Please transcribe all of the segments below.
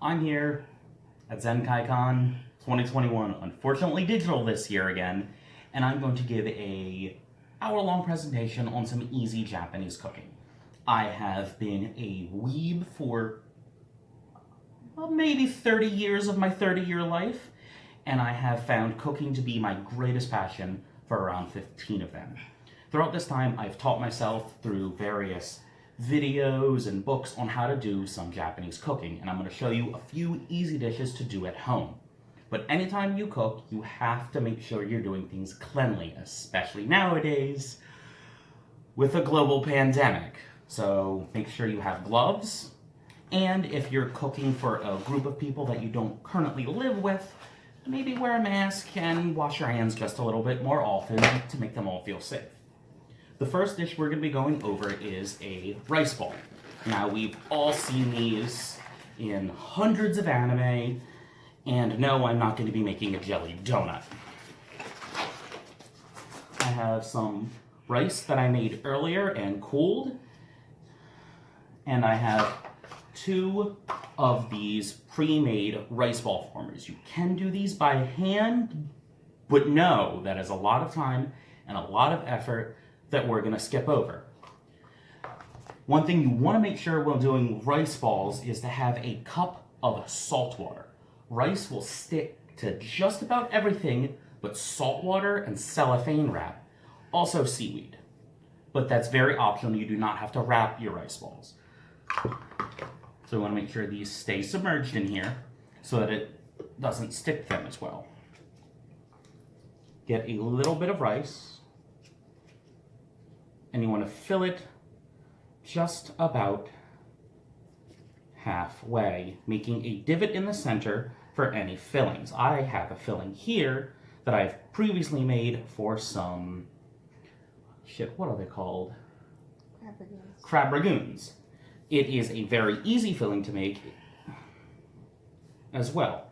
I'm here at Zenkaikon 2021, unfortunately digital this year again, and I'm going to give a hour-long presentation on some easy Japanese cooking. I have been a weeb for maybe 30 years of my 30-year life, and I have found cooking to be my greatest passion for around 15 of them. Throughout this time, I've taught myself through various videos and books on how to do some Japanese cooking, and I'm going to show you a few easy dishes to do at home. But anytime you cook, you have to make sure you're doing things cleanly, especially nowadays with a global pandemic. So make sure you have gloves, and if you're cooking for a group of people that you don't currently live with, maybe wear a mask and wash your hands just a little bit more often to make them all feel safe. The first dish we're going to be going over is a rice ball. Now, we've all seen these in hundreds of anime, and no, I'm not going to be making a jelly donut. I have some rice that I made earlier and cooled, and I have 2 of these pre-made rice ball formers. You can do these by hand, but no, that is a lot of time and a lot of effort that we're going to skip over. One thing you want to make sure while doing rice balls is to have a cup of salt water. Rice will stick to just about everything but salt water and cellophane wrap, also seaweed. But that's very optional. You do not have to wrap your rice balls. So we want to make sure these stay submerged in here so that it doesn't stick them as well. Get a little bit of rice, and you want to fill it just about halfway, making a divot in the center for any fillings. I have a filling here that I've previously made for some, what are they called? Crab ragoons. Crab ragoons. It is a very easy filling to make as well.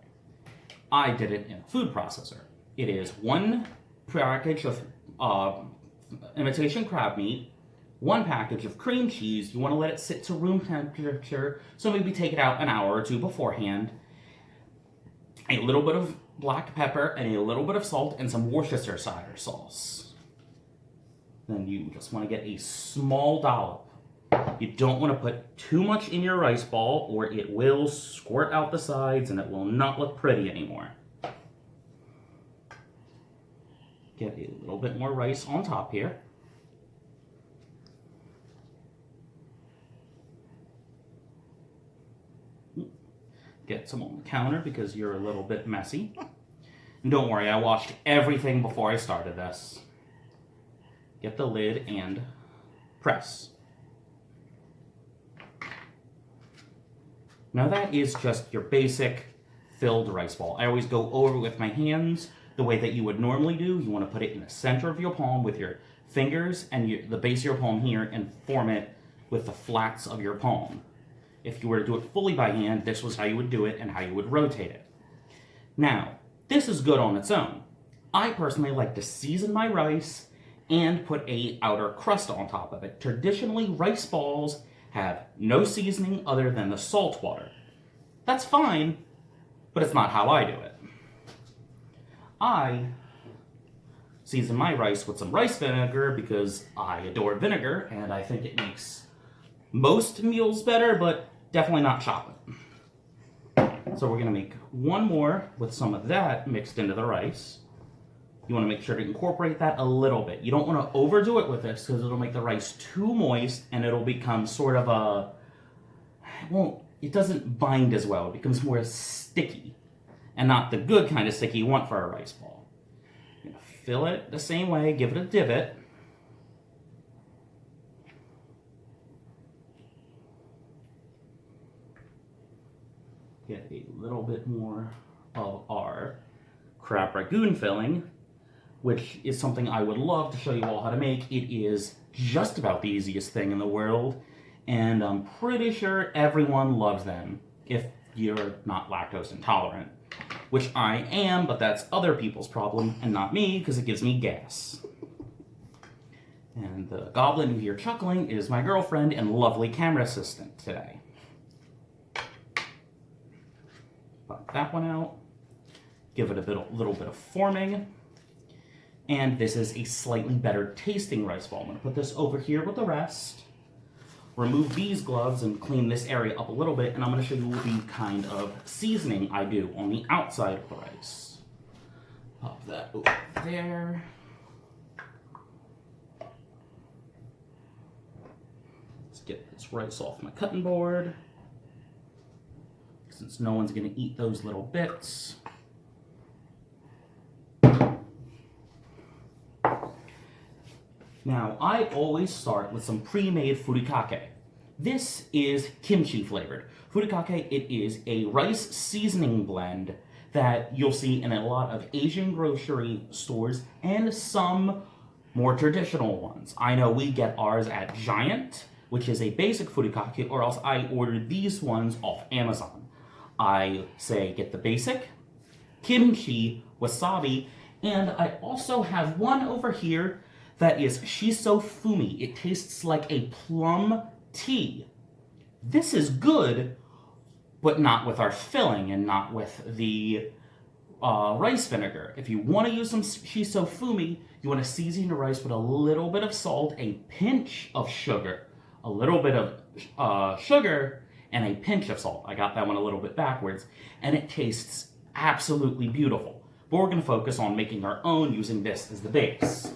I did it in a food processor. It is 1 package of imitation crab meat, 1 package of cream cheese. You want to let it sit to room temperature, so maybe take it out an hour or 2 beforehand. A little bit of black pepper and a little bit of salt and some Worcestershire sauce. Then you just want to get a small dollop. You don't want to put too much in your rice ball or it will squirt out the sides and it will not look pretty anymore. Get a little bit more rice on top here. Get some on the counter because you're a little bit messy. And don't worry, I washed everything before I started this. Get the lid and press. Now that is just your basic filled rice ball. I always go over with my hands the way that you would normally do. You want to put it in the center of your palm with your fingers and the base of your palm here and form it with the flats of your palm. If you were to do it fully by hand, this was how you would do it and how you would rotate it. Now, this is good on its own. I personally like to season my rice and put a outer crust on top of it. Traditionally, rice balls have no seasoning other than the salt water. That's fine, but it's not how I do it. I season my rice with some rice vinegar because I adore vinegar and I think it makes most meals better, but definitely not chocolate. So we're going to make 1 more with some of that mixed into the rice. You want to make sure to incorporate that a little bit. You don't want to overdo it with this because it'll make the rice too moist and it'll become sort of a, it doesn't bind as well. It becomes more sticky and not the good kind of sticky you want for a rice ball. You're going to fill it the same way, give it a divot. Get a little bit more of our crab ragoon filling, which is something I would love to show you all how to make. It is just about the easiest thing in the world, and I'm pretty sure everyone loves them if you're not lactose intolerant, which I am, but that's other people's problem and not me because it gives me gas. And the goblin you hear chuckling is my girlfriend and lovely camera assistant today. that one out. Give it a little bit of forming. And this is a slightly better tasting rice ball. I'm going to put this over here with the rest. Remove these gloves and clean this area up a little bit, and I'm going to show you the kind of seasoning I do on the outside of the rice. Pop that over there. Let's get this rice off my cutting board, since no one's going to eat those little bits. Now, I always start with some pre-made furikake. This is kimchi flavored. Furikake, it is a rice seasoning blend that you'll see in a lot of Asian grocery stores and some more traditional ones. I know we get ours at Giant, which is a basic furikake, or else I ordered these ones off Amazon. I say get the basic, kimchi, wasabi, and I also have one over here that is shiso fumi. It tastes like a plum tea. This is good, but not with our filling and not with the rice vinegar. If you want to use some shiso fumi, you want to season your rice with a little bit of salt, a pinch of sugar, a little bit of sugar, and a pinch of salt. I got that one a little bit backwards, and it tastes absolutely beautiful. But we're going to focus on making our own using this as the base.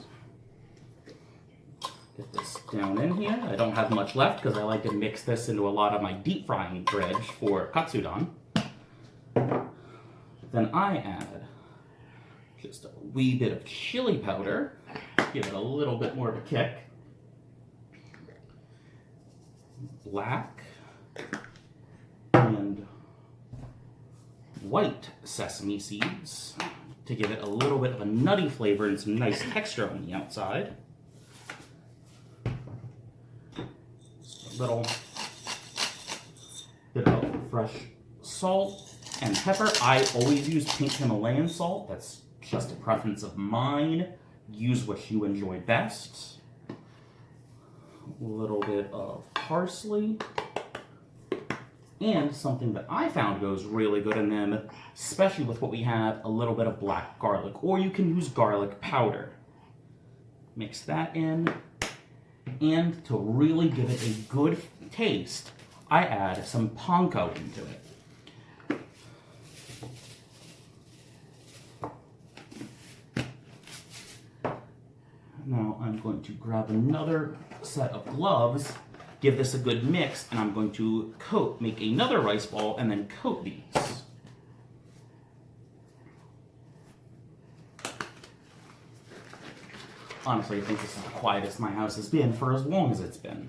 Get this down in here. I don't have much left because I like to mix this into a lot of my deep frying dredge for katsudon. Then I add just a wee bit of chili powder, give it a little bit more of a kick. Black and white sesame seeds to give it a little bit of a nutty flavor and some nice texture on the outside. A little bit of fresh salt and pepper. I always use pink Himalayan salt. That's just a preference of mine. Use what you enjoy best. A little bit of parsley. And something that I found goes really good in them, especially with what we have, a little bit of black garlic. Or you can use garlic powder. Mix that in. And to really give it a good taste, I add some panko into it. Now I'm going to grab another set of gloves, give this a good mix, and I'm going to make another rice ball and then coat these. Honestly, I think this is the quietest my house has been for as long as it's been.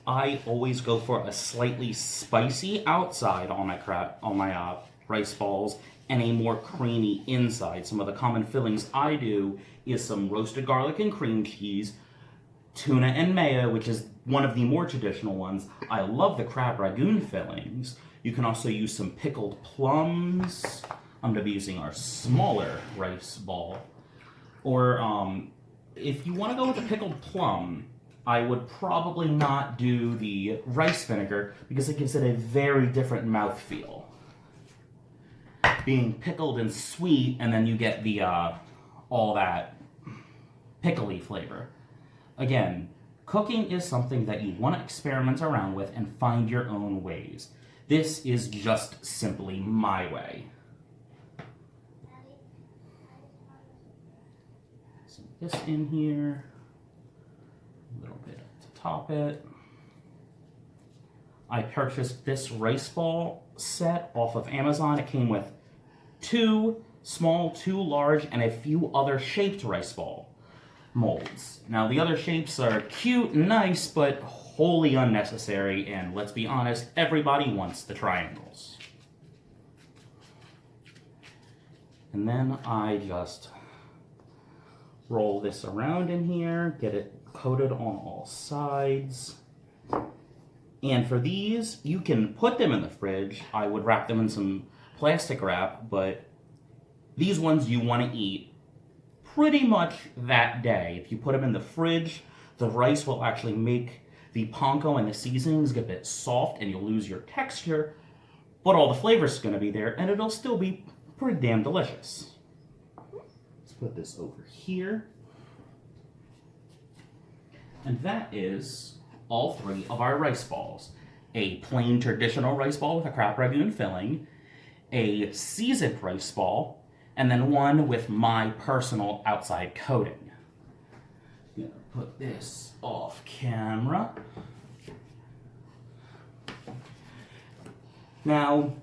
I always go for a slightly spicy outside on my rice balls and a more creamy inside. Some of the common fillings I do is some roasted garlic and cream cheese, tuna and mayo, which is one of the more traditional ones. I love the crab ragoon fillings. You can also use some pickled plums. I'm going to be using our smaller rice ball. Or if you want to go with a pickled plum, I would probably not do the rice vinegar because it gives it a very different mouthfeel. Being pickled and sweet, and then you get the all that pickly flavor. Again, cooking is something that you want to experiment around with and find your own ways. This is just simply my way. So this in here, a little bit to top it. I purchased this rice ball set off of Amazon. It came with 2 small, 2 large, and a few other shaped rice ball molds. Now the other shapes are cute and nice, but wholly unnecessary, and let's be honest, everybody wants the triangles. And then I just roll this around in here, get it coated on all sides. And for these, you can put them in the fridge. I would wrap them in some plastic wrap, but these ones you want to eat pretty much that day. If you put them in the fridge, the rice will actually make the panko and the seasonings get a bit soft and you'll lose your texture, but all the flavors is going to be there and it'll still be pretty damn delicious. Let's put this over here. And that is all 3 of our rice balls. A plain traditional rice ball with a crab ragoon filling, a seasoned rice ball, and then one with my personal outside coating. I'm gonna put this off camera. Now,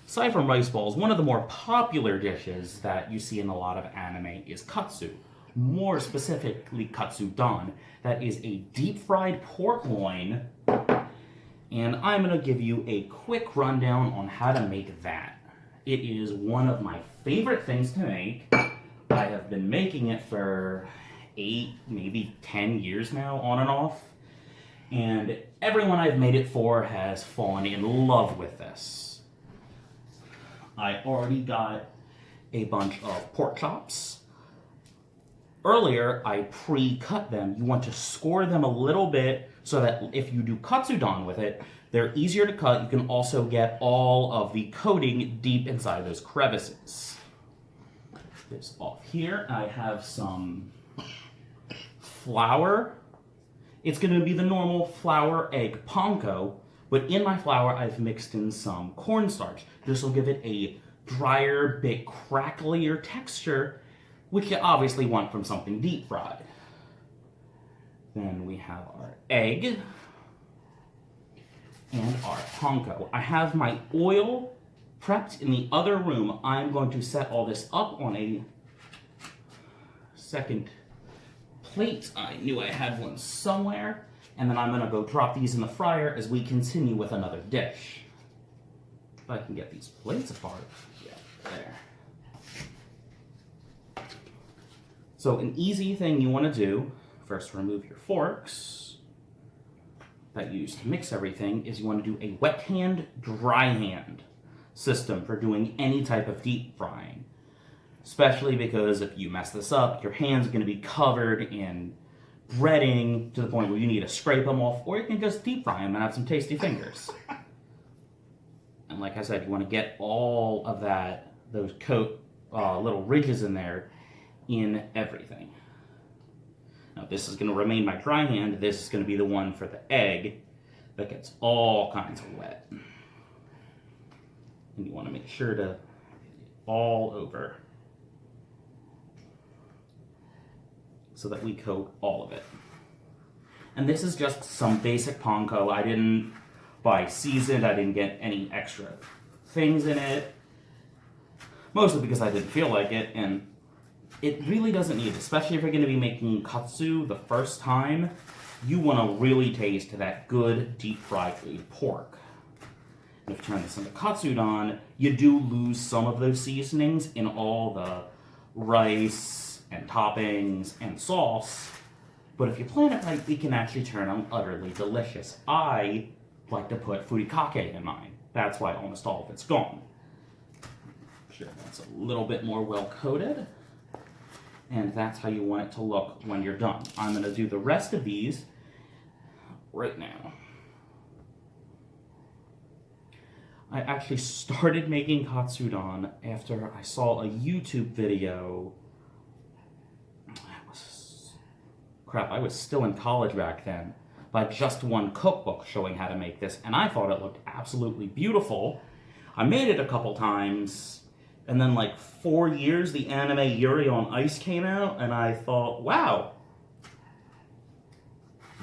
aside from rice balls, one of the more popular dishes that you see in a lot of anime is katsu. More specifically, katsudon. That is a deep-fried pork loin, and I'm going to give you a quick rundown on how to make that. It is one of my favorite things to make. I have been making it for 8, maybe 10 years now, on and off, and everyone I've made it for has fallen in love with this. I already got a bunch of pork chops. Earlier, I pre-cut them. You want to score them a little bit so that if you do katsudon with it, they're easier to cut. You can also get all of the coating deep inside those crevices. This off here, I have some flour. It's going to be the normal flour egg panko, but in my flour, I've mixed in some cornstarch. This will give it a drier, bit cracklier texture, which you obviously want from something deep fried. Then we have our egg and our panko. I have my oil prepped in the other room. I'm going to set all this up on a second plate. I knew I had one somewhere. And then I'm going to go drop these in the fryer as we continue with another dish. If I can get these plates apart. Yeah, there. So an easy thing you want to do, first remove your forks that you use to mix everything, is you want to do a wet hand, dry hand system for doing any type of deep frying. Especially because if you mess this up, your hand's going to be covered in breading to the point where you need to scrape them off, or you can just deep fry them and have some tasty fingers. And like I said, you want to get all of that, those little ridges in there, in everything. Now this is going to remain my dry hand. This is going to be the one for the egg that gets all kinds of wet. And you want to make sure to get it all over so that we coat all of it. And this is just some basic panko. I didn't buy seasoned. I didn't get any extra things in it. Mostly because I didn't feel like it, and it really doesn't need it, especially if you're going to be making katsu the first time. You want to really taste that good deep-fried pork. And if you turn this into katsudon, you do lose some of those seasonings in all the rice and toppings and sauce. But if you plan it right, it can actually turn out utterly delicious. I like to put furikake in mine. That's why almost all of it's gone. Sure, that's a little bit more well-coated. And that's how you want it to look when you're done. I'm going to do the rest of these right now. I actually started making katsudon after I saw a YouTube video. I was still in college back then, by just one cookbook showing how to make this, and I thought it looked absolutely beautiful. I made it a couple times, and then like 4 years, the anime Yuri on Ice came out, and I thought, wow,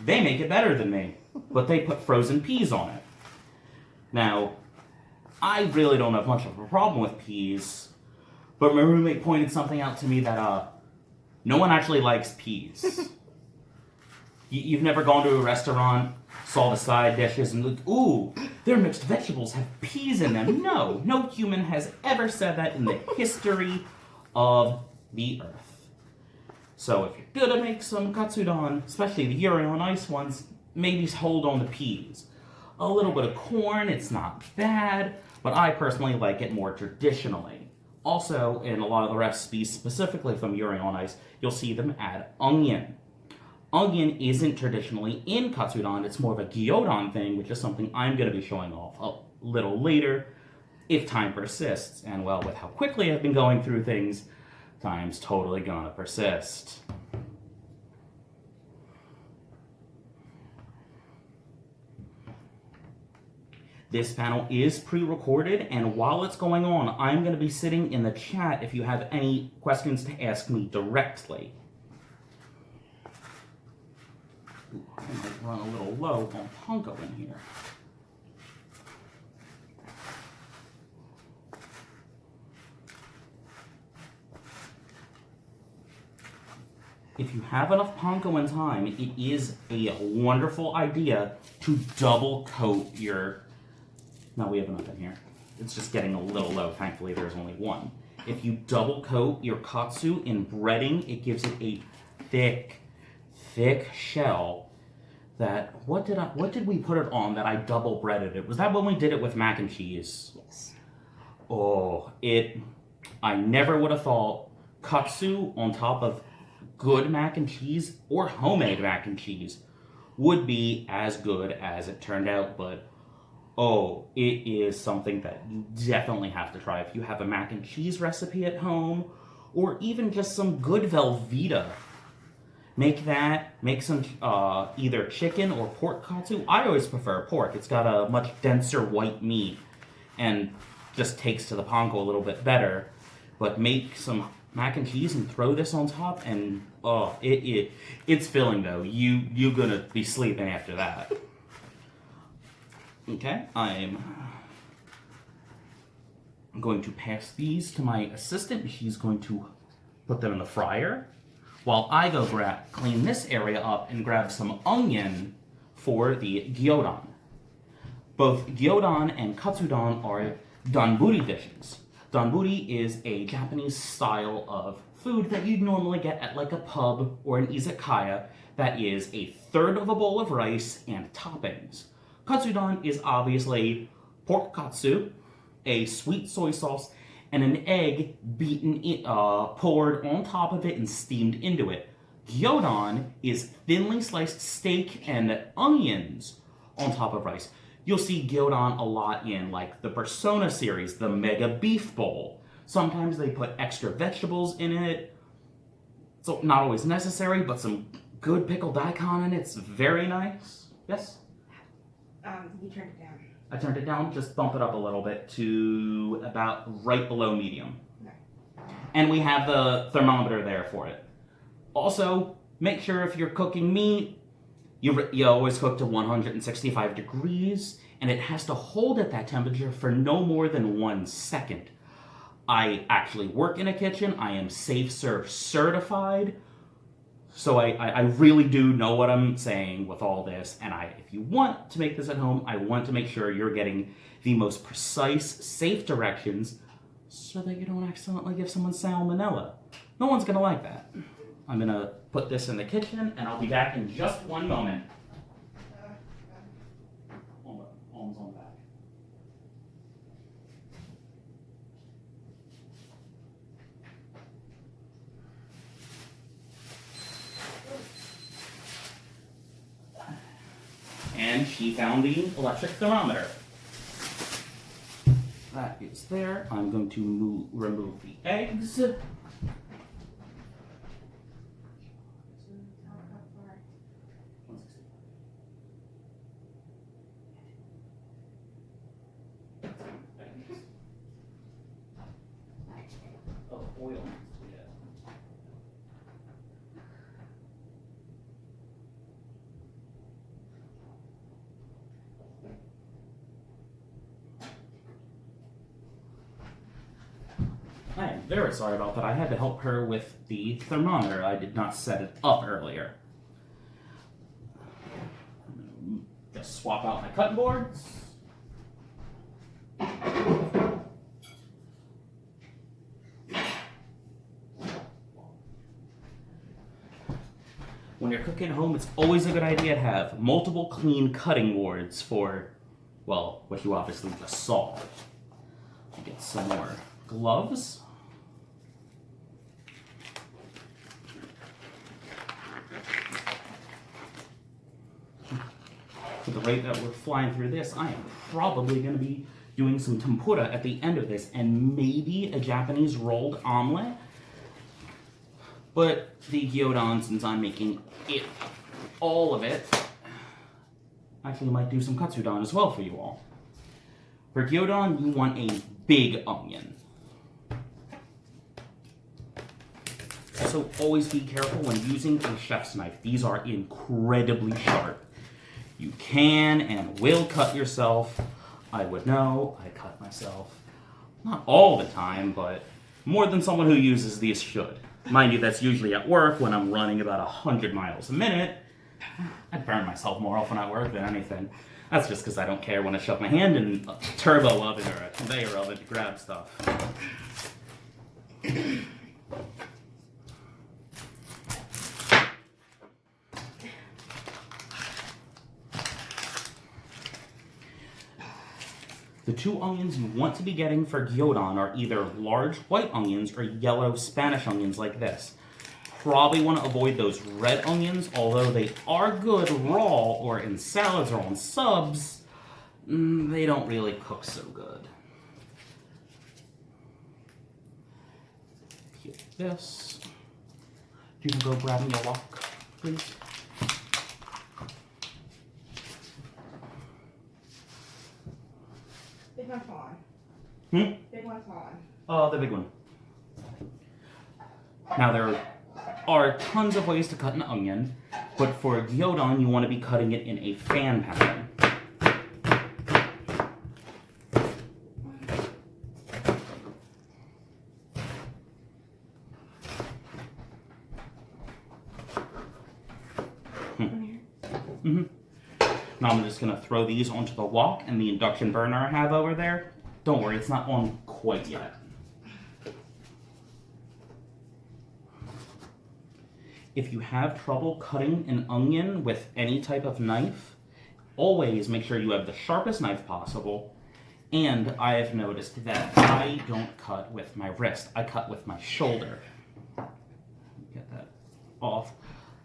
they make it better than me, but they put frozen peas on it. Now, I really don't have much of a problem with peas, but my roommate pointed something out to me that no one actually likes peas. You've never gone to a restaurant, saw the side dishes, and looked, ooh, their mixed vegetables have peas in them. No human has ever said that in the history of the earth. So if you're gonna make some katsudon, especially the Yuri on Ice ones, maybe hold on to peas. A little bit of corn, it's not bad, but I personally like it more traditionally. Also, in a lot of the recipes, specifically from Yuri on Ice, you'll see them add onion. Onion isn't traditionally in katsudon, it's more of a gyodon thing, which is something I'm going to be showing off a little later, if time persists. And well, with how quickly I've been going through things, time's totally gonna persist. This panel is pre-recorded, and while it's going on, I'm going to be sitting in the chat if you have any questions to ask me directly. Ooh, I might run a little low on panko in here. If you have enough panko in time, it is a wonderful idea to double coat your... No, we have enough in here. It's just getting a little low. Thankfully, there's only one. If you double coat your katsu in breading, it gives it a thick shell that... What did we put it on that I double breaded it? Was that when we did it with mac and cheese? Yes. Oh, I never would have thought katsu on top of good mac and cheese or homemade mac and cheese would be as good as it turned out, but oh, it is something that you definitely have to try if you have a mac and cheese recipe at home, or even just some good Velveeta. Make some either chicken or pork katsu. I always prefer pork. It's got a much denser white meat and just takes to the panko a little bit better. But make some mac and cheese and throw this on top, and oh, it's filling though. You're gonna be sleeping after that. Okay, I'm going to pass these to my assistant. She's going to put them in the fryer while I go clean this area up and grab some onion for the gyodon. Both gyodon and katsudon are donburi dishes. Donburi is a Japanese style of food that you'd normally get at like a pub or an izakaya that is a third of a bowl of rice and toppings. Katsudon is obviously pork katsu, a sweet soy sauce, and an egg beaten, poured on top of it and steamed into it. Gyodon is thinly sliced steak and onions on top of rice. You'll see gyodon a lot in like the Persona series, the Mega Beef Bowl. Sometimes they put extra vegetables in it. So not always necessary, but some good pickled daikon in it. It's very nice. Yes? You turned it down. I turned it down, just bump it up a little bit to about right below medium. Okay. And we have the thermometer there for it. Also, make sure if you're cooking meat, you always cook to 165 degrees, and it has to hold at that temperature for no more than 1 second. I actually work in a kitchen. I am Safe Serve certified. So I really do know what I'm saying with all this, and if you want to make this at home, I want to make sure you're getting the most precise, safe directions so that you don't accidentally give someone salmonella. No one's gonna like that. I'm gonna put this in the kitchen, and I'll be back in just 1 moment. Almost on back. And she found the electric thermometer. That is there. I'm going to remove the eggs. Oh, oil. I am very sorry about that. I had to help her with the thermometer. I did not set it up earlier. Just swap out my cutting boards. When you're cooking at home, it's always a good idea to have multiple clean cutting boards for, well, what you obviously just saw. Get some more gloves. the rate that we're flying through this, I am probably going to be doing some tempura at the end of this, and maybe a Japanese rolled omelet. But the gyodon, since I'm making it, all of it, actually might do some katsudon as well for you all. For gyodon, you want a big onion. Also, always be careful when using a chef's knife. These are incredibly sharp. You can and will cut yourself. I would know, I cut myself. Not all the time, but more than someone who uses these should. Mind you, that's usually at work when I'm running about 100 miles a minute. I burn myself more often at work than anything. That's just because I don't care when I shove my hand in a turbo oven or a conveyor oven to grab stuff. The two onions you want to be getting for gyodon are either large white onions or yellow Spanish onions like this. Probably want to avoid those red onions, although they are good raw or in salads or on subs. They don't really cook so good. Peel this. You can go grab me a wok, please. Big one's on. Big one's on. Oh, the big one. Now there are tons of ways to cut an onion, but for gyodon you want to be cutting it in a fan pattern. Now I'm just going to throw these onto the wok and the induction burner I have over there. Don't worry, it's not on quite yet. If you have trouble cutting an onion with any type of knife, always make sure you have the sharpest knife possible. And I have noticed that I don't cut with my wrist, I cut with my shoulder. Get that off.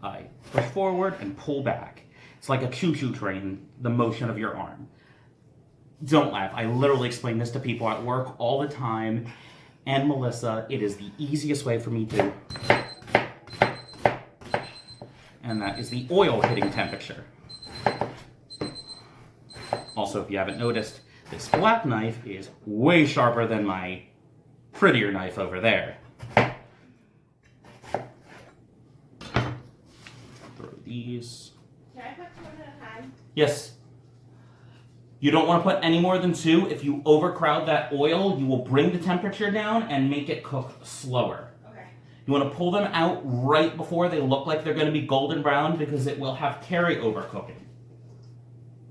I push forward and pull back. It's like a choo-choo train, the motion of your arm. Don't laugh. I literally explain this to people at work all the time. And Melissa, it is the easiest way for me to. And that is the oil hitting temperature. Also, if you haven't noticed, this black knife is way sharper than my prettier knife over there. Throw these. Can I put one at a time? Yes. You don't want to put any more than 2. If you overcrowd that oil, you will bring the temperature down and make it cook slower. Okay. You want to pull them out right before they look like they're going to be golden brown because it will have carryover cooking.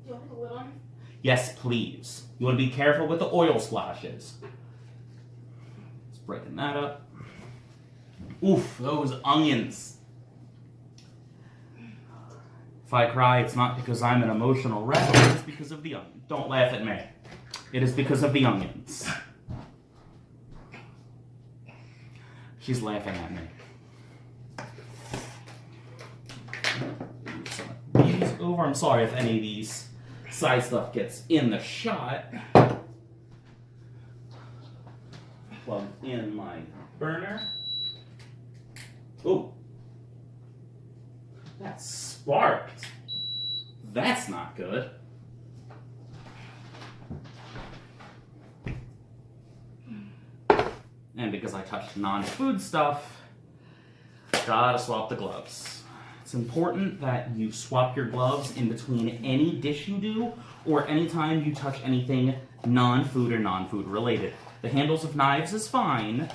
Do you want to put the lid on? Yes, please. You want to be careful with the oil splashes. Just breaking that up. Oof, those onions. If I cry, it's not because I'm an emotional wreck, it is because of the onions. Don't laugh at me. It is because of the onions. She's laughing at me. These over. I'm sorry if any of these side stuff gets in the shot. Plug in my burner. Ooh. That sparked. That's not good. And because I touched non-food stuff, gotta swap the gloves. It's important that you swap your gloves in between any dish you do or anytime you touch anything non-food or non-food related. The handles of knives is fine,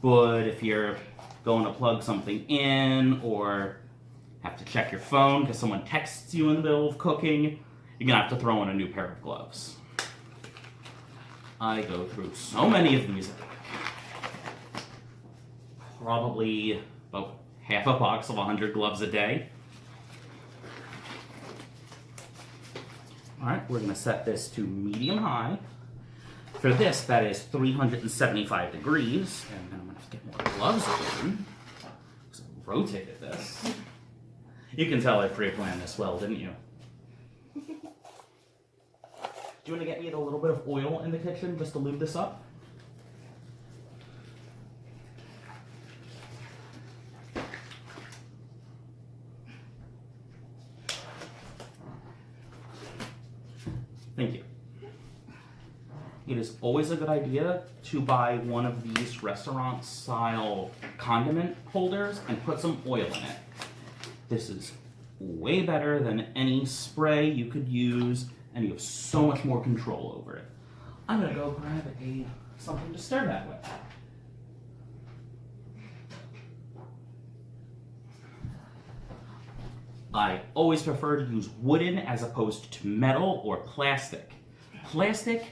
but if you're going to plug something in or have to check your phone because someone texts you in the middle of cooking, you're gonna have to throw in a new pair of gloves. I go through so many of these. Probably about half a box of 100 gloves a day. All right, we're gonna set this to medium high. For this, that is 375 degrees. And then I'm gonna have to get more gloves on. So I rotated this. You can tell I pre-planned this well, didn't you? Do you want to get me a little bit of oil in the kitchen just to lube this up? Thank you. It is always a good idea to buy one of these restaurant-style condiment holders and put some oil in it. This is way better than any spray you could use, and you have so much more control over it. I'm gonna go grab something to stir that with. I always prefer to use wooden as opposed to metal or plastic. Plastic,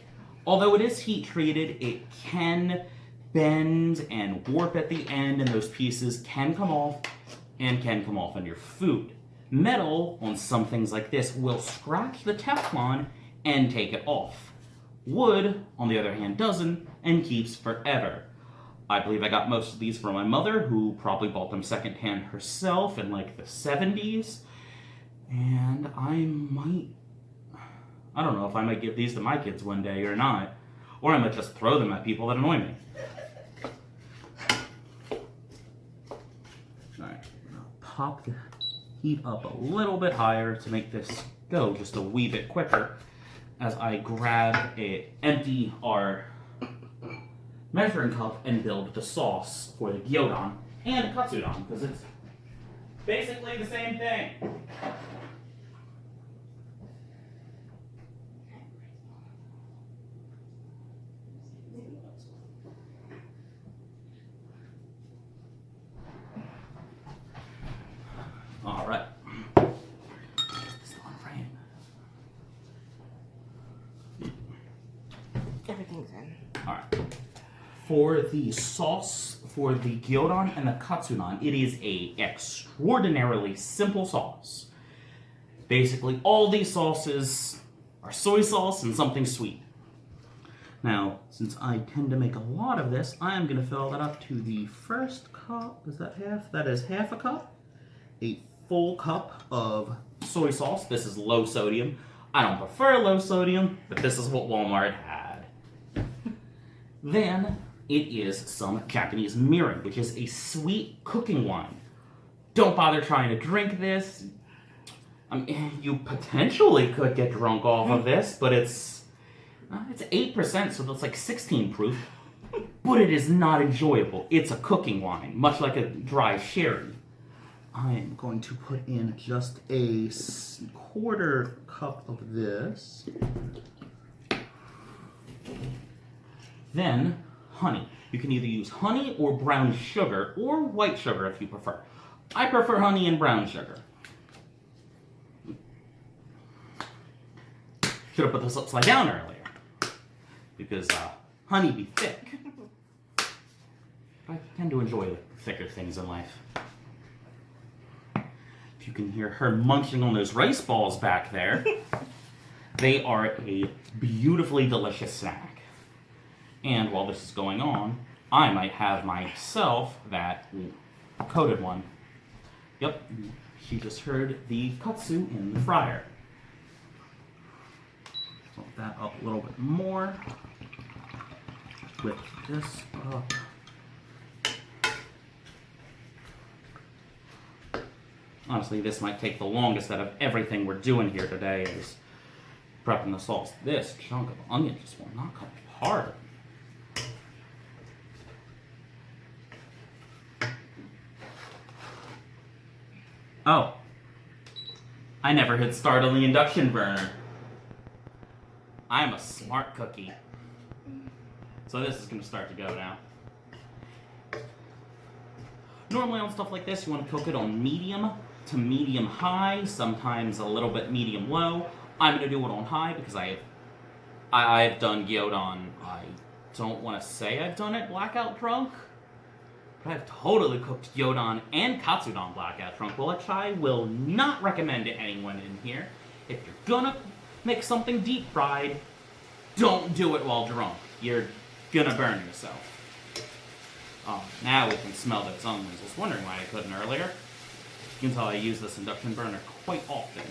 although it is heat treated, it can bend and warp at the end, and those pieces can come off and can come off on your food. Metal, on some things like this, will scratch the Teflon and take it off. Wood, on the other hand, doesn't and keeps forever. I believe I got most of these from my mother, who probably bought them secondhand herself in like the 70s. And I don't know if I might give these to my kids one day or not. Or I might just throw them at people that annoy me. Alright, I'll pop the heat up a little bit higher to make this go just a wee bit quicker as I empty our measuring cup and build the sauce for the gyodon and katsudon, because it's basically the same thing. All right. Still on frame. Everything's in. All right. For the sauce for the gyodon and the katsudon, it is a extraordinarily simple sauce. Basically, all these sauces are soy sauce and something sweet. Now, since I tend to make a lot of this, I am going to fill that up to the first cup. Is that half? That is half a cup. A full cup of soy sauce. This is low sodium. I don't prefer low sodium, but this is what Walmart had. Then it is some Japanese mirin, which is a sweet cooking wine. Don't bother trying to drink this. I mean, you potentially could get drunk off of this, but it's 8%, so that's like 16 proof. But it is not enjoyable. It's a cooking wine, much like a dry sherry. I am going to put in just a quarter cup of this. Then, honey. You can either use honey or brown sugar, or white sugar if you prefer. I prefer honey and brown sugar. Should have put this upside down earlier, because honey be thick. I tend to enjoy the thicker things in life. If you can hear her munching on those rice balls back there, they are a beautifully delicious snack. And while this is going on, I might have myself that coated one. Yep, she just heard the katsu in the fryer. Put that up a little bit more. Whip this up. Honestly, this might take the longest out of everything we're doing here today, is prepping the sauce. This chunk of onion just will not come apart. Oh. I never hit start on the induction burner. I'm a smart cookie. So this is going to start to go now. Normally on stuff like this, you want to cook it on medium to medium high, sometimes a little bit medium low. I'm going to do it on high because I've done gyodon. I don't want to say I've done it blackout drunk, but I've totally cooked gyodon and katsudon blackout drunk, which I will not recommend to anyone in here. If you're gonna make something deep fried, don't do it while drunk. You're gonna burn yourself. Now we can smell those onions. I was wondering why I couldn't earlier. You can tell I use this induction burner quite often.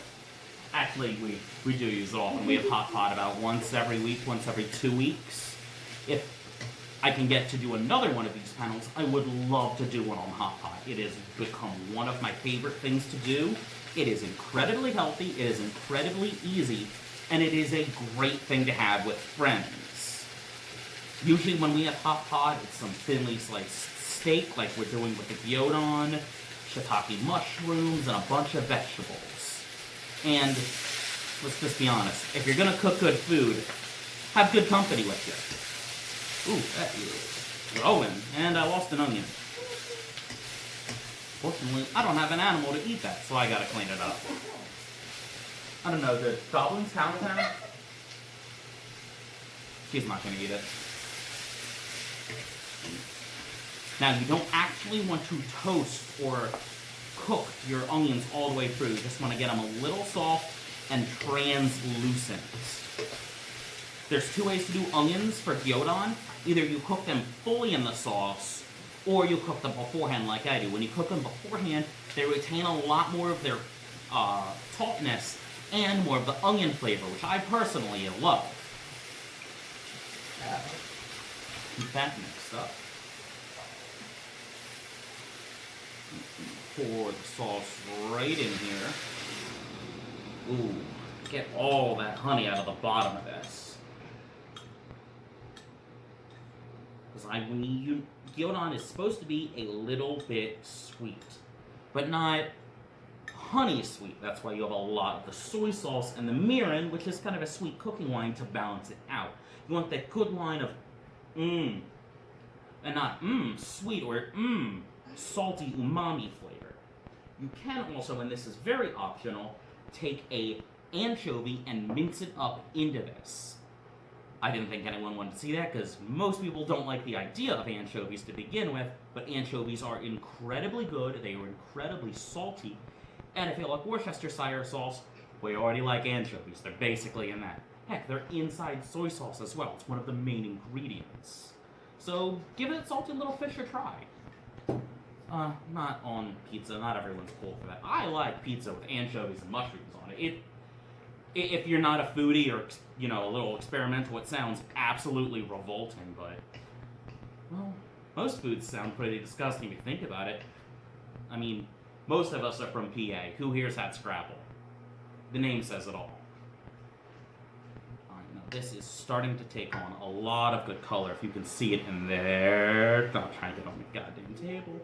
Actually, we do use it often. We have hot pot about once every week, once every 2 weeks. If I can get to do another one of these panels, I would love to do one on hot pot. It has become one of my favorite things to do. It is incredibly healthy, it is incredibly easy, and it is a great thing to have with friends. Usually when we have hot pot, it's some thinly sliced steak like we're doing with the gyodon, shiitake mushrooms, and a bunch of vegetables. And let's just be honest, if you're gonna cook good food, have good company with you. Ooh, that is growing, and I lost an onion. Fortunately, I don't have an animal to eat that, so I gotta clean it up. I don't know, the goblins count now? She's not gonna eat it. Now, you don't actually want to toast or cook your onions all the way through. You just want to get them a little soft and translucent. There's two ways to do onions for gyodon. Either you cook them fully in the sauce, or you cook them beforehand like I do. When you cook them beforehand, they retain a lot more of their tautness and more of the onion flavor, which I personally love. Keep that mixed up. Pour the sauce right in here. Ooh, get all that honey out of the bottom of this. Because gyodon is supposed to be a little bit sweet, but not honey sweet. That's why you have a lot of the soy sauce and the mirin, which is kind of a sweet cooking wine, to balance it out. You want that good line of and not sweet or salty umami flavor. You can also, and this is very optional, take a anchovy and mince it up into this. I didn't think anyone wanted to see that because most people don't like the idea of anchovies to begin with, but anchovies are incredibly good, they are incredibly salty, and if you like Worcestershire sauce, we already like anchovies. They're basically in that. Heck, they're inside soy sauce as well. It's one of the main ingredients. So give it salty little fish a try. Not on pizza. Not everyone's cool for that. I like pizza with anchovies and mushrooms on it. If you're not a foodie or, a little experimental, it sounds absolutely revolting, but, well, most foods sound pretty disgusting if you think about it. I mean, most of us are from PA. Who here's had Scrapple? The name says it all. Alright, now this is starting to take on a lot of good color. If you can see it in there. Stop trying to get on the goddamn table.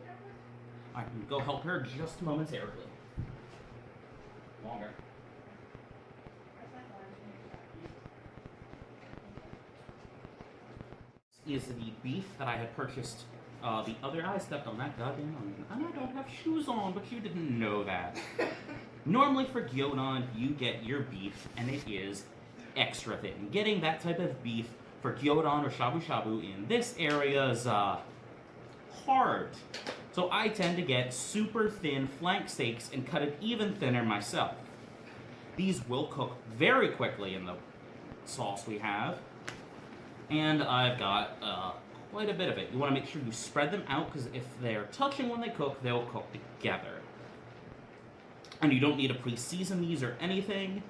Alright, go help her just momentarily. Longer. Is the beef that I had purchased the other. I stepped on that goddamn onion. And I don't have shoes on, but you didn't know that. Normally for gyodon, you get your beef, and it is extra thin. Getting that type of beef for gyodon or shabu shabu in this area is hard. So I tend to get super thin flank steaks and cut it even thinner myself. These will cook very quickly in the sauce we have. And I've got quite a bit of it. You want to make sure you spread them out, because if they're touching when they cook, they'll cook together. And you don't need to pre-season these or anything.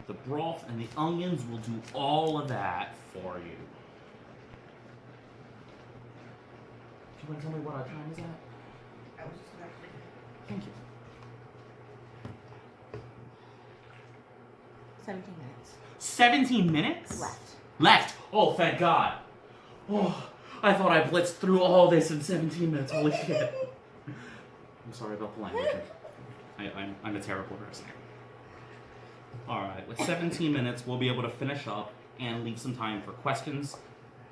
The broth and the onions will do all of that for you. Do you want to tell me what our time is at? I was just gonna. Thank you. 17 minutes. 17 minutes? Left. Oh, thank God. Oh, I thought I blitzed through all this in 17 minutes. Holy shit. I'm sorry about the language. I'm a terrible person. Alright, with 17 minutes, we'll be able to finish up and leave some time for questions.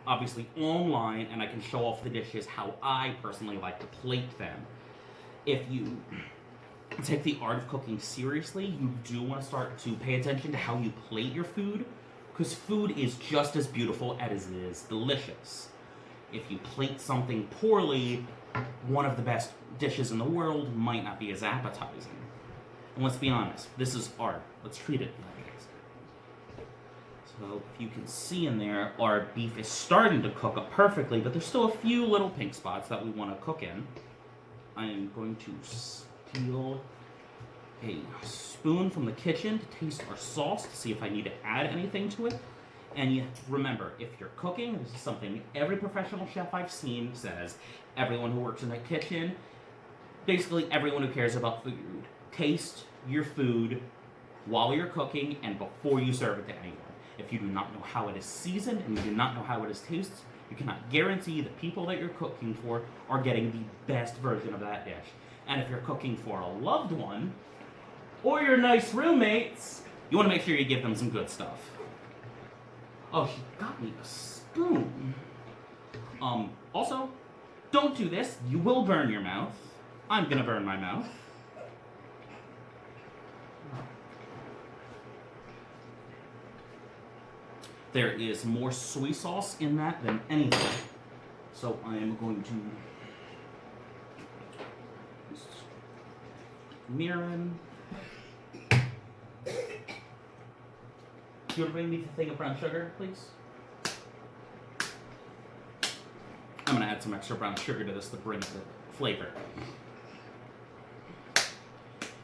Obviously online, and I can show off the dishes how I personally like to plate them. If you take the art of cooking seriously, you do want to start to pay attention to how you plate your food, because food is just as beautiful as it is delicious. If you plate something poorly, one of the best dishes in the world might not be as appetizing. And let's be honest, this is art. Let's treat it like it is. So if you can see in there, our beef is starting to cook up perfectly, but there's still a few little pink spots that we want to cook in. I am going to steal a spoon from the kitchen to taste our sauce to see if I need to add anything to it. And you remember, if you're cooking, this is something every professional chef I've seen says, everyone who works in the kitchen, basically everyone who cares about food, taste your food while you're cooking and before you serve it to anyone. If you do not know how it is seasoned and you do not know how it is tasted, you cannot guarantee the people that you're cooking for are getting the best version of that dish. And if you're cooking for a loved one or your nice roommates, you want to make sure you give them some good stuff. Oh, she got me a spoon. Also, don't do this. You will burn your mouth. I'm gonna burn my mouth. There is more soy sauce in that than anything. So I am going to mirin. You want to bring me the thing of brown sugar, please? I'm gonna add some extra brown sugar to this to bring the flavor.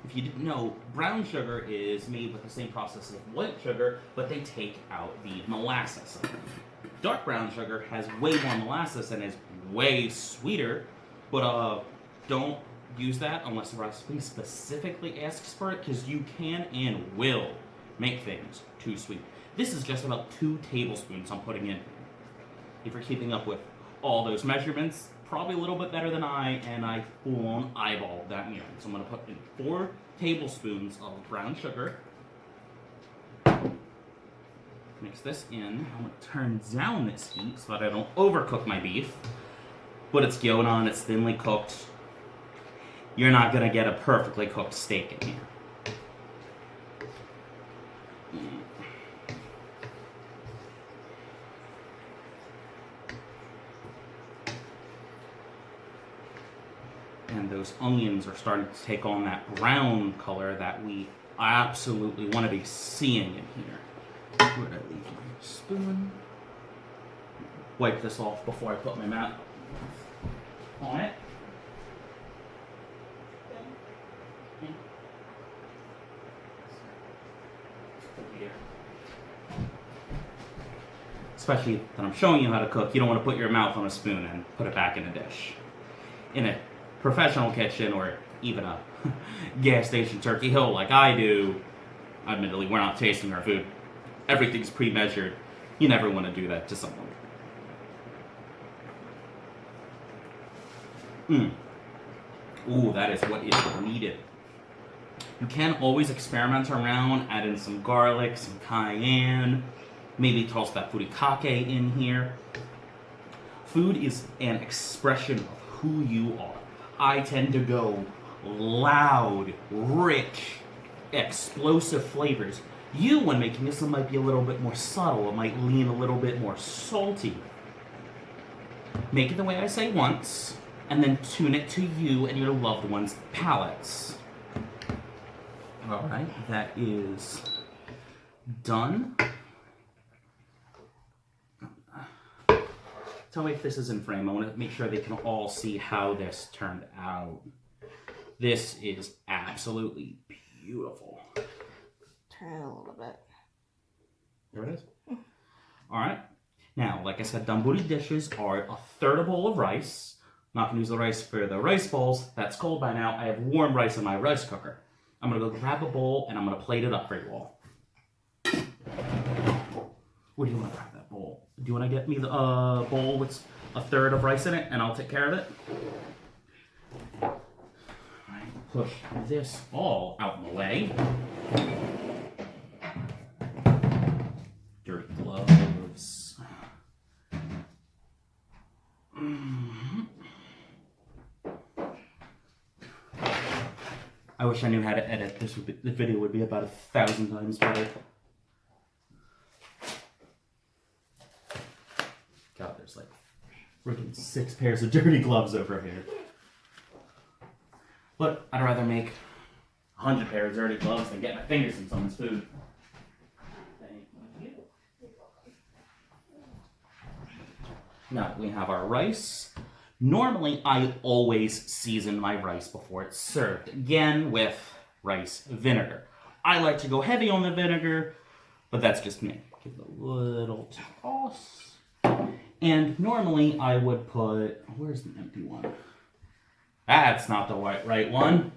If you didn't know, brown sugar is made with the same process as white sugar, but they take out the molasses. Dark brown sugar has way more molasses and is way sweeter, but don't use that unless the recipe specifically asks for it, because you can and will make things too sweet. This is just about 2 tablespoons I'm putting in. If you're keeping up with all those measurements, probably a little bit better than I, and I full-on eyeballed that meal. So I'm going to put in 4 tablespoons of brown sugar. Mix this in. I'm going to turn down this heat so that I don't overcook my beef. But it's gyodon, it's thinly cooked. You're not going to get a perfectly cooked steak in here. And those onions are starting to take on that brown color that we absolutely want to be seeing in here. Where did I leave my spoon? Wipe this off before I put my mouth on it. Especially that I'm showing you how to cook, you don't want to put your mouth on a spoon and put it back in a dish. In a professional kitchen or even a gas station Turkey Hill like I do, admittedly, we're not tasting our food. Everything's pre-measured. You never want to do that to someone. Ooh, that is what is needed. You can always experiment around, add in some garlic, some cayenne, maybe toss that furikake in here. Food is an expression of who you are. I tend to go loud, rich, explosive flavors. You, when making this, might be a little bit more subtle. It might lean a little bit more salty. Make it the way I say once, and then tune it to you and your loved one's palates. Alright, that is done. Tell me if this is in frame. I want to make sure they can all see how this turned out. This is absolutely beautiful. Turn it a little bit. There it is. Alright. Now, like I said, donburi dishes are a third a bowl of rice. I'm not going to use the rice for the rice bowls. That's cold by now. I have warm rice in my rice cooker. I'm going to go grab a bowl and I'm going to plate it up for you all. Where do you want to grab that bowl? Do you want to get me the bowl with a third of rice in it and I'll take care of it? Alright, push this all out in the way. Dirty gloves. I wish I knew how to edit. The video would be about 1,000 times better. God, there's like freaking 6 pairs of dirty gloves over here. But I'd rather make 100 pairs of dirty gloves than get my fingers in someone's food. Thank you. Now we have our rice. Normally, I always season my rice before it's served. Again, with rice vinegar. I like to go heavy on the vinegar, but that's just me. Give it a little toss. And normally I would put, where's the empty one? That's not the right one.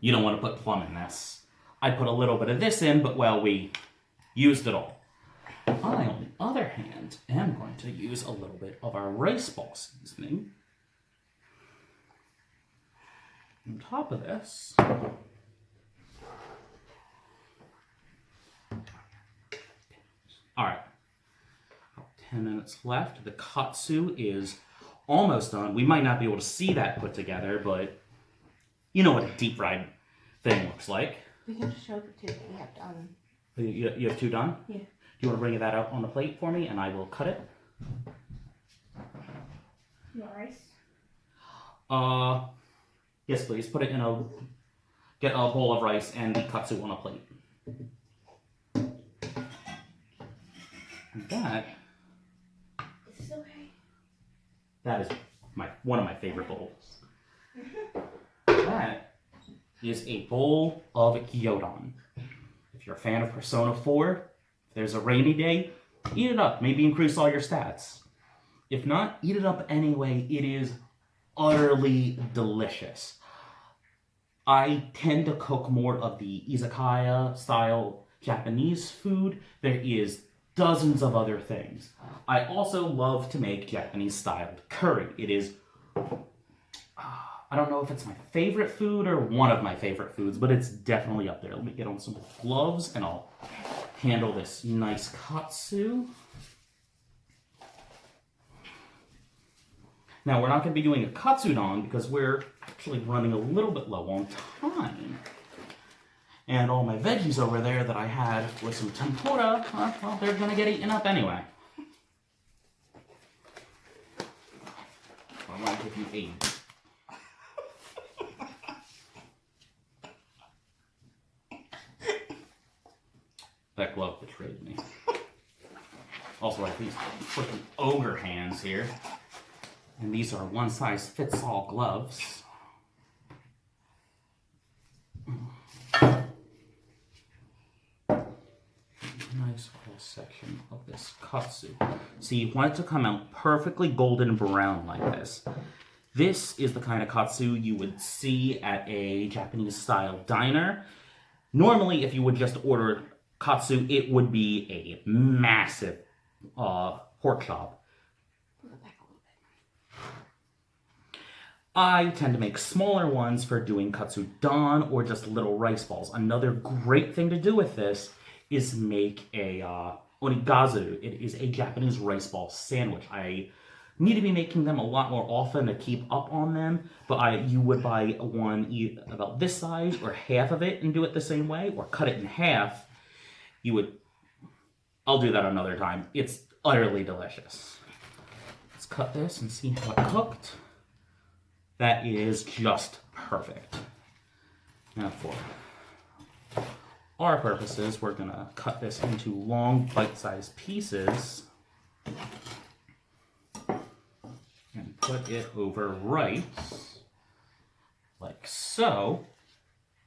You don't want to put plum in this. I put a little bit of this in, but well, we used it all. I, on the other hand, am going to use a little bit of our rice ball seasoning on top of this. All right, 10 minutes left. The katsu is almost done. We might not be able to see that put together, but you know what a deep fried thing looks like. We can show the two that we have done. You have two done? Yeah. Do you want to bring that out on the plate for me and I will cut it? You want rice? Yes, please. Put it in get a bowl of rice and the katsu on a plate. And that Is this okay? That is one of my favorite bowls. That is a bowl of gyodon. If you're a fan of Persona 4, if there's a rainy day, eat it up. Maybe increase all your stats. If not, eat it up anyway. It is utterly delicious. I tend to cook more of the izakaya style Japanese food. There is dozens of other things. I also love to make Japanese styled curry. It is, I don't know if it's my favorite food or one of my favorite foods, but it's definitely up there. Let me get on some gloves and I'll handle this nice katsu. Now, we're not going to be doing a katsudon because we're actually running a little bit low on time. And all my veggies over there that I had with some tempura, well, they're going to get eaten up anyway. I want to give you 8. That glove betrayed me. Also, I have these freaking ogre hands here. And these are one-size-fits-all gloves. Nice whole section of this katsu. See, you want it to come out perfectly golden brown like this. This is the kind of katsu you would see at a Japanese-style diner. Normally, if you would just order katsu, it would be a massive pork chop. I tend to make smaller ones for doing katsudon or just little rice balls. Another great thing to do with this is make a onigiri. It is a Japanese rice ball sandwich. I need to be making them a lot more often to keep up on them, but you would buy one about this size or half of it and do it the same way, or cut it in half. I'll do that another time. It's utterly delicious. Let's cut this and see how it cooked. That is just perfect. Now for our purposes, we're going to cut this into long bite-sized pieces and put it over rice, like so.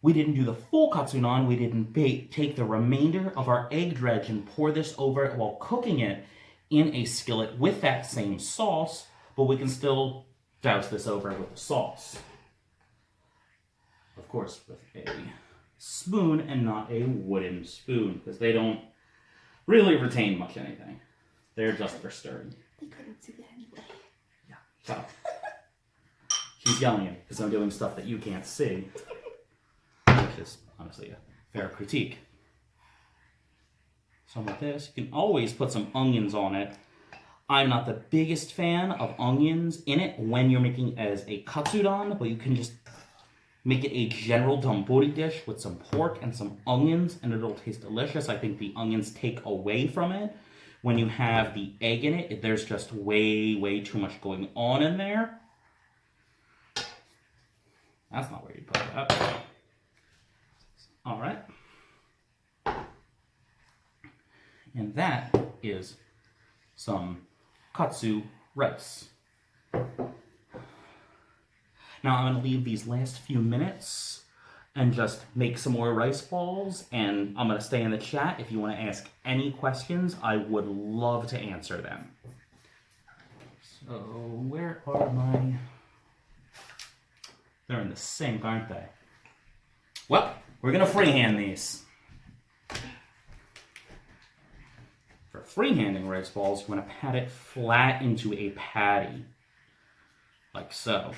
We didn't do the full katsudon. We didn't take the remainder of our egg dredge and pour this over it while cooking it in a skillet with that same sauce, but we can still douse this over with the sauce. Of course, with a spoon and not a wooden spoon, because they don't really retain much anything. They're just for stirring. They couldn't see that anyway. Yeah. So, she's yelling at me because I'm doing stuff that you can't see, which is honestly a fair critique. So with this, you can always put some onions on it. I'm not the biggest fan of onions in it when you're making as a katsudon, but you can just make it a general donburi dish with some pork and some onions, and it'll taste delicious. I think the onions take away from it. When you have the egg in it, there's just way, way too much going on in there. That's not where you put that. All right. And that is some katsu rice. Now I'm going to leave these last few minutes and just make some more rice balls. And I'm going to stay in the chat. If you want to ask any questions, I would love to answer them. So where are my... They're in the sink, aren't they? Well, we're going to freehand these. For freehanding rice balls, you want to pat it flat into a patty. Like so.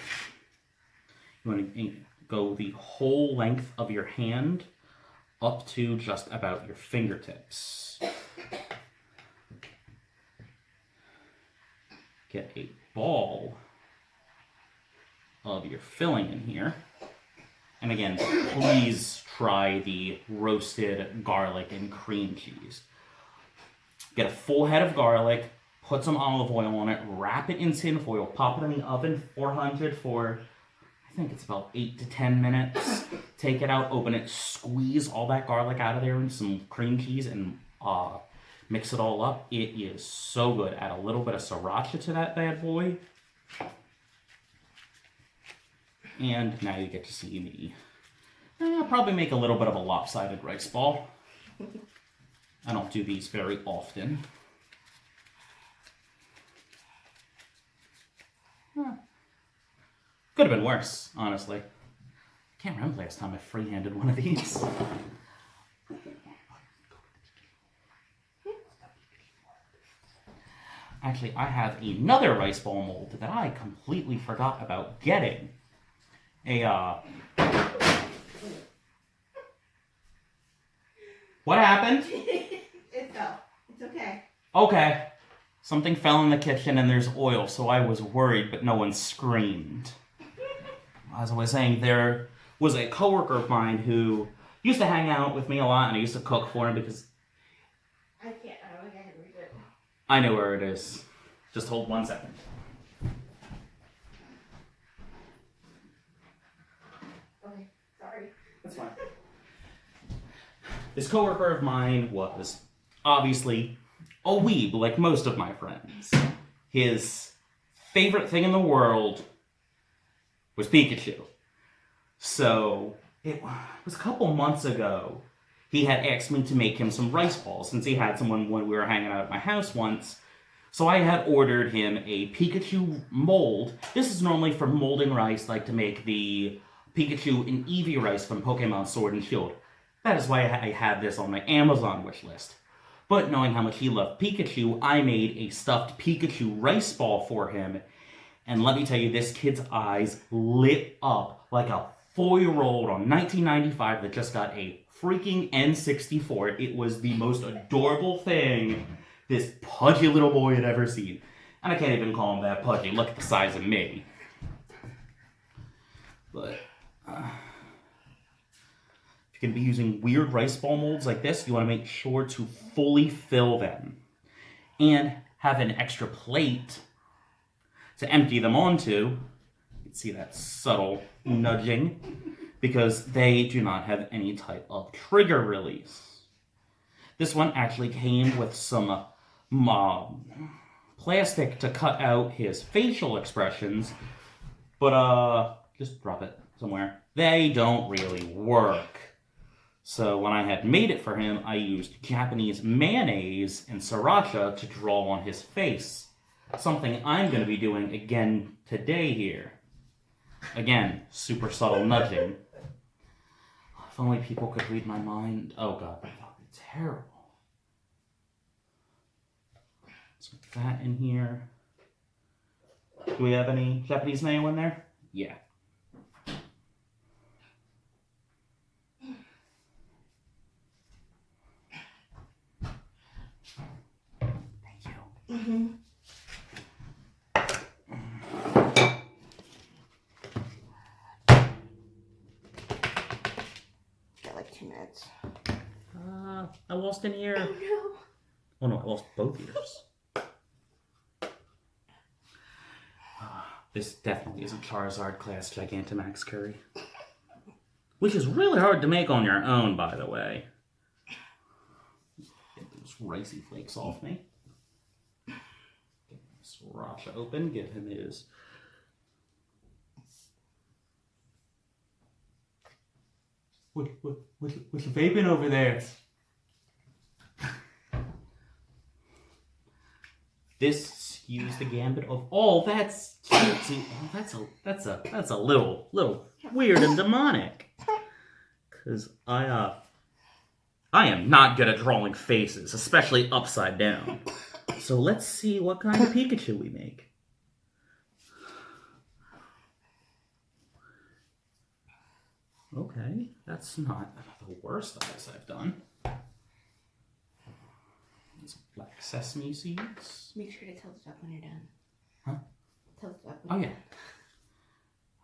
You want to go the whole length of your hand up to just about your fingertips. Get a ball of your filling in here. And again, please try the roasted garlic and cream cheese. Get a full head of garlic, put some olive oil on it, wrap it in tin foil, pop it in the oven, 400 for, I think it's about 8 to 10 minutes. Take it out, open it, squeeze all that garlic out of there and some cream cheese and mix it all up. It is so good. Add a little bit of sriracha to that bad boy. And now you get to see me. I'll probably make a little bit of a lopsided rice ball. I don't do these very often. Could have been worse, honestly. Can't remember last time I freehanded one of these. Actually, I have another rice ball mold that I completely forgot about getting. What happened? It fell. It's okay. Okay. Something fell in the kitchen and there's oil, so I was worried, but no one screamed. As I was saying, there was a coworker of mine who used to hang out with me a lot, and I used to cook for him because... I don't think I can read it. I know where it is. Just hold 1 second. Okay, sorry. That's fine. This coworker of mine was obviously a weeb, like most of my friends. His favorite thing in the world was Pikachu. So, it was a couple months ago, he had asked me to make him some rice balls, since he had someone when we were hanging out at my house once. So I had ordered him a Pikachu mold. This is normally for molding rice, like to make the Pikachu and Eevee rice from Pokemon Sword and Shield. That is why I had this on my Amazon wish list. But knowing how much he loved Pikachu, I made a stuffed Pikachu rice ball for him. And let me tell you, this kid's eyes lit up like a 4-year-old on 1995 that just got a freaking N64. It was the most adorable thing this pudgy little boy had ever seen. And I can't even call him that pudgy. Look at the size of me. But... if you're going to be using weird rice ball molds like this, you want to make sure to fully fill them. And have an extra plate to empty them onto. You can see that subtle nudging, because they do not have any type of trigger release. This one actually came with some plastic to cut out his facial expressions, but just drop it somewhere. They don't really work. So when I had made it for him, I used Japanese mayonnaise and sriracha to draw on his face. Something I'm going to be doing again today here. Again, super subtle nudging. If only people could read my mind. Oh god, that would be terrible. Let's put that in here. Do we have any Japanese mayo in there? Yeah. Thank you. Mm-hmm. Got like 2 minutes. I lost an ear. Oh no. Oh no, I lost both ears. This definitely isn't Charizard class Gigantamax curry. Which is really hard to make on your own, by the way. Get those ricey flakes off me. Get Sriracha open, give him his... What's vaping over there? This skews the gambit of that's cute. Oh, that's a little weird and demonic. Cause I am not good at drawing faces, especially upside down. So let's see what kind of Pikachu we make. Okay, that's not the worst eyes I've done. Some black sesame seeds. Make sure to tell the duck when you're done. Huh? Tell the duck Oh, when yeah. you're done.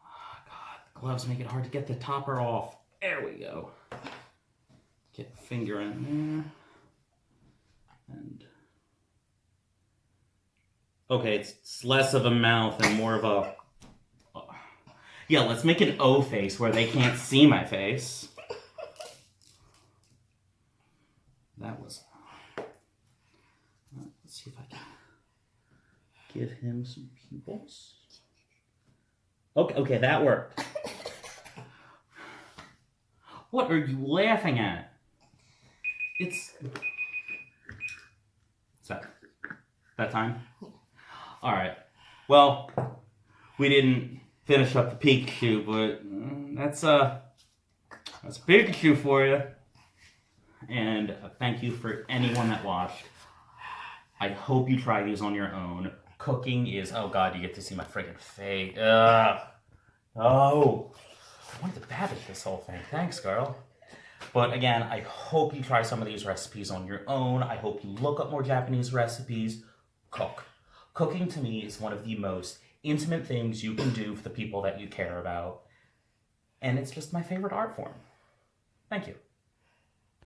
Oh, God, the gloves make it hard to get the topper off. There we go. Get a finger in there. And... okay, it's less of a mouth and more of a... yeah, let's make an O face where they can't see my face. That was... let's see if I can give him some pupils. Okay, that worked. What are you laughing at? It's that time? Alright. Well, we didn't finish up the Pikachu, but that's Pikachu for you. And thank you for anyone that watched. I hope you try these on your own. Cooking is... oh God, you get to see my freaking face. Oh. I wanted to babish this whole thing. Thanks, girl. But again, I hope you try some of these recipes on your own. I hope you look up more Japanese recipes. Cook. Cooking to me is one of the most intimate things you can do for the people that you care about. And it's just my favorite art form. Thank you.